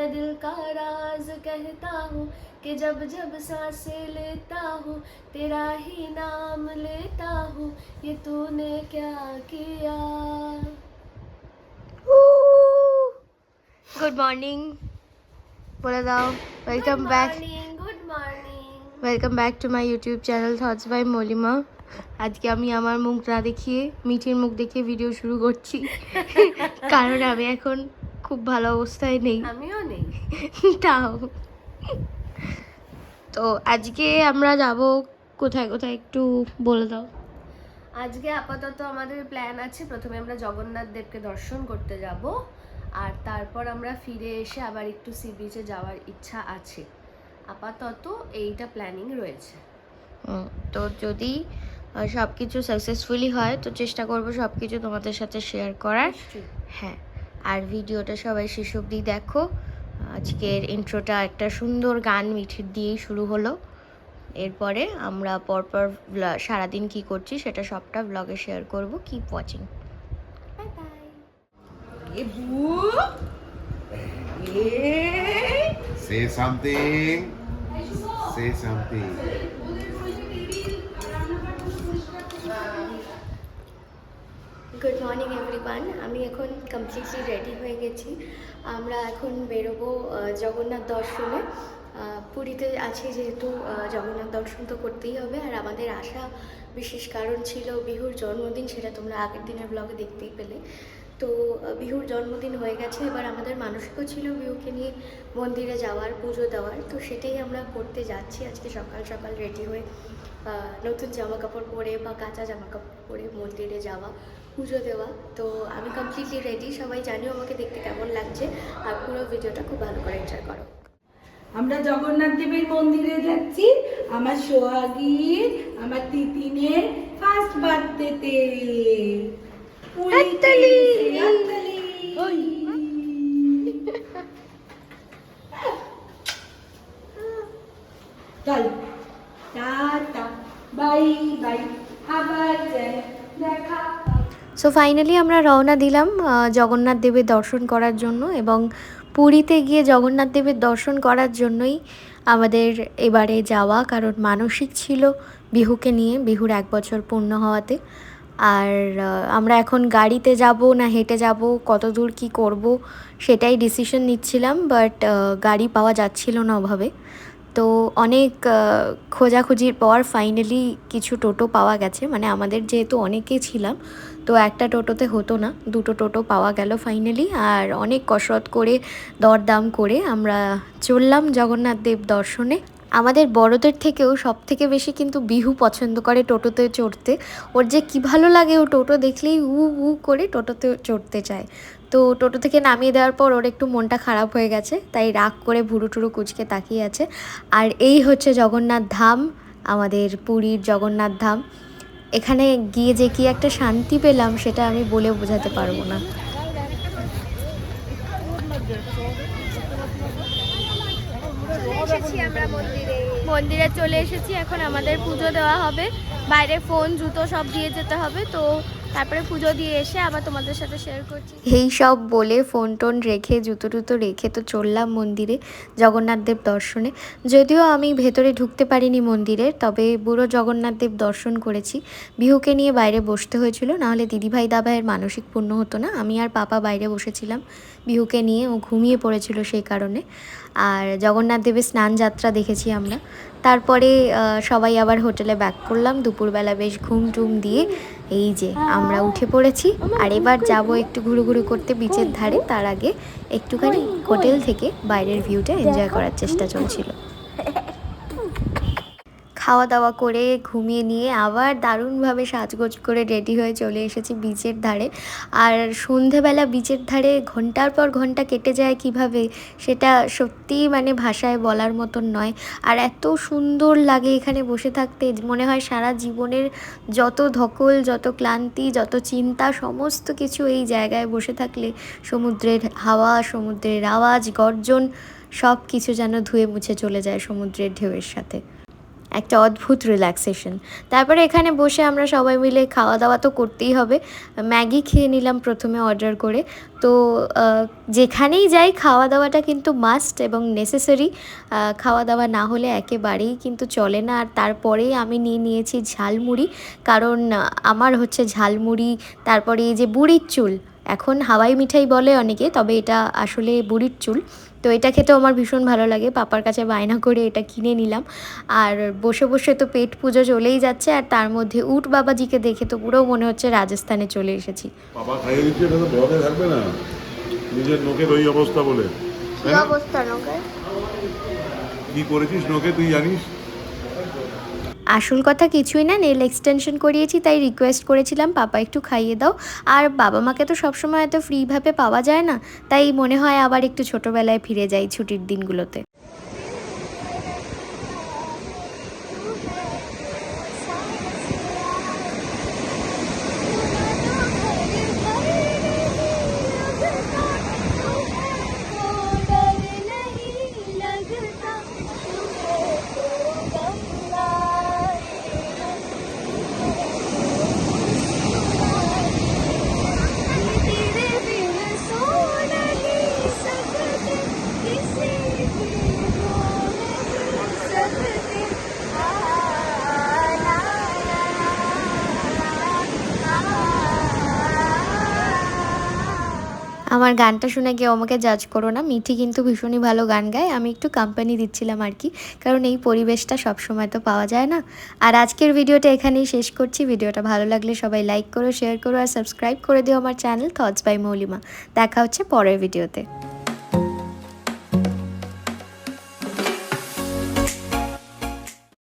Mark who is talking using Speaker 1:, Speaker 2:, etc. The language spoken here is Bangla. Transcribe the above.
Speaker 1: मैं दिल का राज कहता हूँ कि जब जब सांसें लेता हूँ तेरा ही नाम लेता हूँ ये तूने क्या किया।
Speaker 2: গুড মর্নিং বলে দাও।
Speaker 1: Good morning.
Speaker 2: Welcome back to my YouTube channel thoughts by Molima. আজকে আমি আমার মুখ না দেখিয়ে মিঠির মুখ দেখিয়ে ভিডিও শুরু করছি কারণ আমি এখন খুব ভালো অবস্থায় নেই।
Speaker 1: আমিও নেই
Speaker 2: তাও তো আজকে আমরা যাব কোথায় কোথায় একটু বলে দাও।
Speaker 1: আজকে আপাতত আমাদের প্ল্যান আছে, প্রথমে আমরা জগন্নাথ দেবকে দর্শন করতে যাব, আর তারপর আমরা ফিরে এসে আবার একটু সি বিচে যাওয়ার ইচ্ছা আছে। আপাতত এইটা প্ল্যানিং রয়েছে।
Speaker 2: তো যদি সব কিছু সাকসেসফুলি হয় তো চেষ্টা করব সব কিছু তোমাদের সাথে শেয়ার করার। হ্যাঁ, আর ভিডিওটা সবাই শেষ অবধি দেখো। আজকের ইন্ট্রোটা একটা সুন্দর গান মিঠির দিয়েই শুরু হলো। এরপরে আমরা পরপর সারাদিন কি করছি সেটা সবটা ব্লগে শেয়ার করব। Keep watching.
Speaker 1: Bye bye.
Speaker 3: Say something. Say something.
Speaker 2: Good morning everyone. আমি এখন কমপ্লিটলি রেডি হয়ে গেছি। আমরা এখন বেরোবো জগন্নাথ দর্শনে। পুরীতে আছি যেহেতু জগন্নাথ দর্শন তো করতেই হবে। আর আমাদের আসা বিশেষ কারণ ছিল বিহুর জন্মদিন, সেটা তোমরা আগের দিনের ব্লগে দেখতেই পেলে। তো বিহুর জন্মদিন হয়ে গেছে, এবার আমাদের মানসিকও ছিল বিহুকে নিয়ে মন্দিরে যাওয়ার, পুজো দেওয়ার। তো সেটাই আমরা করতে যাচ্ছি আজকে সকাল সকাল রেডি হয়ে, নতুন জামা কাপড় পরে বা কাঁচা জামা কাপড় পরে মন্দিরে যাওয়া, পুজো দেওয়া। তো আমি কমপ্লিটলি রেডি। সবাই জানিও আমাকে দেখতে কেমন লাগছে, আর পুরো ভিডিওটা খুব ভালো করে এনজয় করো।
Speaker 4: আমরা জগন্নাথ দেবের মন্দিরে যাচ্ছি আমার সোহাগীর, আমার তিতিনের ফার্স্ট বার্থডেতে। চল টাটা বাই বাই, আবার দেখা।
Speaker 2: সো ফাইনালি আমরা রওনা দিলাম জগন্নাথ দেবের দর্শন করার জন্য, এবং পুরীতে গিয়ে জগন্নাথ দেবের দর্শন করার জন্যই আমাদের এবারে যাওয়া, কারণ মানসিক ছিল বিহুকে নিয়ে, বিহুর 1 বছর পূর্ণ হওয়াতে। আর আমরা এখন গাড়িতে যাব না হেঁটে যাব, কত দূর কী করব সেটাই ডিসিশন নিচ্ছিলাম, বাট গাড়ি পাওয়া যাচ্ছিল না ওভাবে। তো অনেক খোঁজাখুঁজির পর ফাইনালি কিছু টোটো পাওয়া গেছে। মানে আমাদের যেহেতু অনেকেই ছিলাম, তো একটা টোটোতে হতো না, 2টো টোটো পাওয়া গেল ফাইনালি। আর অনেক কসরত করে দরদাম করে আমরা চললাম জগন্নাথ দেব দর্শনে। আমাদের বড়দের থেকেও সব থেকে বেশি কিন্তু বিহু পছন্দ করে টোটোতে চড়তে। ওর যে কী ভালো লাগে, ও টোটো দেখলেই উ করে টোটোতে চড়তে চায়। তো টোটো থেকে নামিয়ে দেওয়ার পর ওর একটু মনটা খারাপ হয়ে গেছে, তাই রাগ করে ভুরু টুরু কুচকে তাকিয়ে আছে। আর এই হচ্ছে জগন্নাথ ধাম, আমাদের পুরীর জগন্নাথ ধাম। এখানে গিয়ে যে কি একটা শান্তি পেলাম সেটা আমি বলে বোঝাতে পারবো না। মন্দিরে চলে এসেছি, এখন আমাদের পুজো দেওয়া হবে। বাইরে ফোন জুতো সব দিয়ে যেতে হবে, তো তারপরে পুজো দিয়ে এসে আবার তোমাদের সাথে শেয়ার করছি। এই সব বলে ফোন টোন রেখে জুতো টুতো রেখে তো চললাম মন্দিরে জগন্নাথ দেব দর্শনে। যদিও আমি ভেতরে ঢুকতে পারিনি মন্দিরে, তবে বুড়ো জগন্নাথ দেব দর্শন করেছি। বিহুকে নিয়ে বাইরে বসতে হয়েছিল, নাহলে দিদিভাই দাভাইয়ের মানসিক পূর্ণ হতো না। আমি আর পাপা বাইরে বসেছিলাম বিহুকে নিয়ে, ও ঘুমিয়ে পড়েছিল সেই কারণে। আর জগন্নাথ দেবের স্নান যাত্রা দেখেছি আমরা। তারপরে সবাই আবার হোটেলে ব্যাক করলাম দুপুরবেলা বেশ ঘুম টুম দিয়ে। এই যে আমরা উঠে পড়েছি, আর এবার যাব একটু ঘুরু করতে বিচের ধারে। তার আগে একটুখানি হোটেল থেকে বাইরের ভিউটা এনজয় করার চেষ্টা চলছিল। খাওয়া দাওয়া করে ঘুমিয়ে নিয়ে আবার দারুণভাবে সাজগোজ করে রেডি হয়ে চলে এসেছি বিচের ধারে। আর সন্ধেবেলা বিচের ধারে ঘন্টার পর ঘন্টা কেটে যায় কিভাবে, সেটা সত্যিই মানে ভাষায় বলার মতন নয়। আর এত সুন্দর লাগে এখানে বসে থাকতে, মনে হয় সারা জীবনের যত ধকল, যত ক্লান্তি, যত চিন্তা, সমস্ত কিছু এই জায়গায় বসে থাকলে সমুদ্রের হাওয়া, সমুদ্রের আওয়াজ, গর্জন সব কিছু যেন ধুয়ে মুছে চলে যায় সমুদ্রের ঢেউয়ের সাথে। একটা অদ্ভুত রিল্যাক্সেশন। তারপরে এখানে বসে আমরা সবাই মিলে খাওয়া দাওয়া তো করতেই হবে। ম্যাগি খেয়ে নিলাম প্রথমে অর্ডার করে। তো যেখানেই যাই খাওয়া দাওয়াটা কিন্তু মাস্ট এবং নেসেসারি। খাওয়া দাওয়া না হলে একেবারেই কিন্তু চলে না। আর তারপরেই আমি নিয়েছি ঝালমুড়ি, কারণ আমার হচ্ছে ঝালমুড়ি, তারপরে এই যে বুড়ির চুল, এখন হাওয়াই মিঠাই বলে অনেকে, তবে এটা আসলে বুড়ির চুল। তো এটা খেতেও আমার ভীষণ ভালো লাগে, পাপার কাছে বায়না করে এটা কিনে নিলাম। আর বসে বসে তো পেট পুজো চলেই যাচ্ছে, আর তার মধ্যে উট বাবাজিকে দেখে তো পুরো মনে হচ্ছে রাজস্থানে চলে এসেছি।
Speaker 5: বাবা খাইয়ে দিচ্ছে, এটা তো বড় থাকবে না, নিজের নোকের ওই অবস্থা বলে।
Speaker 2: কি অবস্থা নোকের?
Speaker 5: কি করেছিস নোকে তুই জানিস?
Speaker 2: আসল কথা কিছুই না, নেল এক্সটেনশন করিয়েছি, তাই রিকোয়েস্ট করেছিলাম পাপা একটু খাইয়ে দাও। আর বাবা মাকে তো সবসময় এত ফ্রিভাবে পাওয়া যায় না, তাই মনে হয় আবার একটু ছোটোবেলায় ফিরে যাই ছুটির দিনগুলোতে। আমার গানটা শুনে কেউ আমাকে জাজ করো না, মিঠি কিন্তু ভীষণই ভালো গান গায়, আমি একটু কোম্পানি দিচ্ছিলাম আর কি, কারণ এই পরিবেশটা সবসময় তো পাওয়া যায় না। আর আজকের ভিডিওটা এখানেই শেষ করছি। ভিডিওটা ভালো লাগলে সবাই লাইক করো, শেয়ার করো আর সাবস্ক্রাইব করে দিও আমার চ্যানেল থটস বাই মৌলিমা। দেখা হচ্ছে পরের ভিডিওতে।